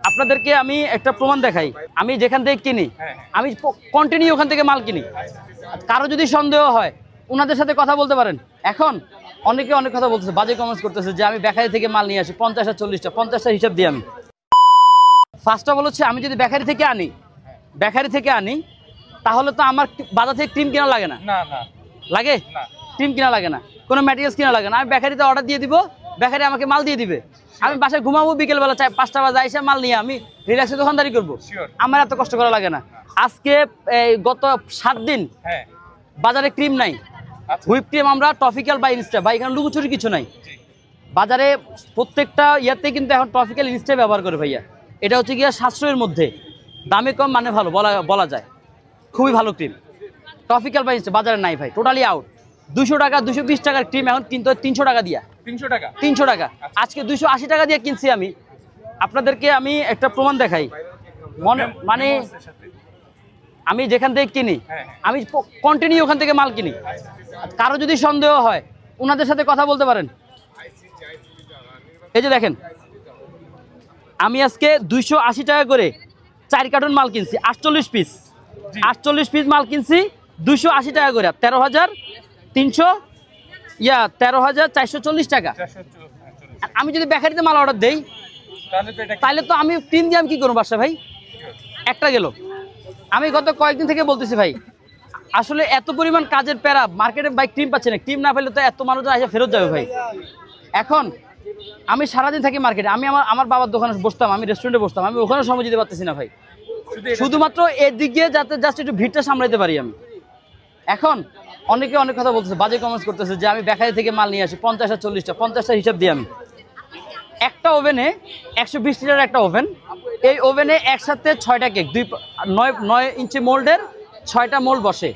আপনাদেরকে আমি একটা প্রমাণ দেখাই। আমি যেখান থেকে কিনি আমি কন্টিনিউ ওখান থেকে মাল কিনি। কারো যদি সন্দেহ হয় ওনাদের সাথে কথা বলতে পারেন। এখন অনেকে অনেক কথা বলতেছে, বাজে কমেন্টস করতেছে যে আমি বেকারি থেকে মাল নিয়ে আসি 50 আর 40টা 50টা হিসাব দিই। আমি ফার্স্ট অফ অল হচ্ছে আমি যদি বেকারি থেকে আনি তাহলে তো আমার বাজার থেকে ক্রিম কেনা লাগে না। লাগে? ক্রিম কেনা লাগে না, কোনো ম্যাটেরিয়ালস কেনা লাগে না। আমি বেকারিতে অর্ডার দিয়ে দিব, বেকারি আমাকে মাল দিয়ে দিবে। আমি বাসায় ঘুমাবো, বিকেলবেলা 5টা বাজে এসে মাল নিয়ে আমি রিল্যাক্সে দোকানদারি করবো। আমার এত কষ্ট করা লাগে না। আজকে গত 7 দিন বাজারে ক্রিম নাই, হুইপ ক্রিম আমরা টপিক্যাল বা ইনস্টা বা এখানে লুকোচুরি কিছু নাই। বাজারে প্রত্যেকটা ইয়াতে কিন্তু এখন টপিক্যাল ইনস্টা ব্যবহার করে ভাইয়া। এটা হচ্ছে গিয়া সাশ্রয়ের মধ্যে, দামে কম মানে ভালো বলা যায়। খুবই ভালো ক্রিম টপিক্যাল বা ইনস্টা বাজারে নাই ভাই, টোটালি আউট। 200 টাকা 220 টাকার ক্রিম এখন কিনতে 300 টাকা দিয়া। 300 টাকা আজকে 280 টাকা দিয়ে কিনছি আমি। আপনাদেরকে আমি একটা প্রমাণ দেখাই। মানে আমি যেখান থেকে কিনি আমি কন্টিনিউ ওখান থেকে মাল কিনি। কারো যদি সন্দেহ হয় ওনাদের সাথে কথা বলতে পারেন। এই যে দেখেন, আমি আজকে 280 টাকা করে 4 কার্টন মাল কিনছি, 48 পিস মাল কিনছি 280 টাকা করে, 13,440 টাকা। আমি যদি বেকারিতে মাল অর্ডার দেই তাহলে তো আমি ক্রিম দিয়ে আমি কি করবো বাসা ভাই? একটা গেল। আমি গত কয়েকদিন থেকে বলতেছি ভাই, আসলে এত পরিমাণ কাজের প্যারা, মার্কেটে ভাই ক্রিম পাচ্ছে না। ক্রিম না পেলে তো এত মানুষ এসে ফেরত যাবে ভাই। এখন আমি সারাদিন থাকি মার্কেটে, আমি আমার বাবার দোকানে বসতাম, আমি রেস্টুরেন্টে বসতাম, আমি ওখানে সময় দিতে পারতেছি না ভাই। শুধুমাত্র এদিকে যাতে জাস্ট একটু ভিড়টা সামলাইতে পারি আমি। এখন অনেকে অনেক কথা বলতেছে, বাজে কমেন্টস করতেছে যে আমি বেকারি থেকে মাল নিয়ে আসি 50 আর 40টা 50টা হিসাব দিই। আমি একটা ওভেনে 120 লিটার একটা ওভেন, এই ওভেনে একসাথে 6টা কেক, 9 ইঞ্চি মোল্ডের 6টা মোল্ড বসে।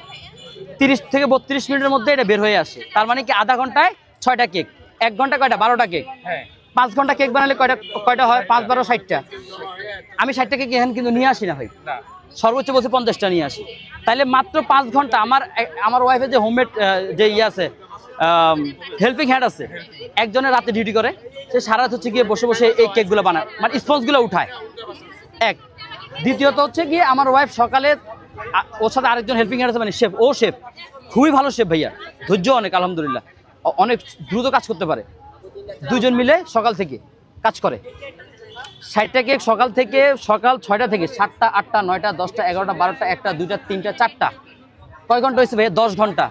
30 থেকে 32 মিনিটের মধ্যে এটা বের হয়ে আসে। তার মানে কি আধা ঘন্টায় 6টা কেক, 1 ঘন্টা কয়টা? 12টা কেক। 5 ঘন্টা কেক বানালে কয়টা হয়? 5 12 60টা। আমি 60টা কেক এখানে কিন্তু নিয়ে আসি না ভাই, সর্বোচ্চ বলছে 50টা নিয়ে আসি। তাইলে মাত্র 5 ঘন্টা আমার ওয়াইফের যে হোমমেড যে ইয়ে আছে, হেল্পিং হ্যান্ড আছে, একজনের রাতে ডিউটি করে, সে সারা রাত হচ্ছে গিয়ে বসে বসে এই কেকগুলো বানায়, মানে স্পঞ্জগুলো উঠায়। এক দ্বিতীয়ত হচ্ছে গিয়ে আমার ওয়াইফ সকালে, ওর সাথে আরেকজন হেল্পিং হ্যান্ড আছে, মানে শেফ, ও শেফ খুবই ভালো শেফ ভাইয়া, ধৈর্য অনেক, আলহামদুলিল্লাহ অনেক দ্রুত কাজ করতে পারে। দুজন মিলে সকাল থেকে কাজ করে। 60টা কেক সকাল 6টা থেকে 7টা 8টা 9টা 10টা 11টা 12টা 1টা 2টা 3টা 4টা, কয় ঘন্টা হয়েছে ভাইয়া? 10 ঘন্টা।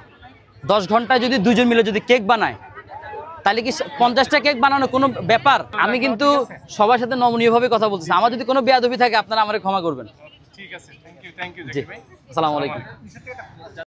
10 ঘন্টায় যদি দুজন মিলে যদি কেক বানায় তাহলে কি 50টা কেক বানানো কোনো ব্যাপার? আমি কিন্তু সবার সাথে নমনীয়ভাবে কথা বলতেছি। আমার যদি কোনো বেয়াদবি থাকে আপনারা আমাকে ক্ষমা করবেন। ঠিক আছে, থ্যাংক ইউ জি, আসসালামু আলাইকুম।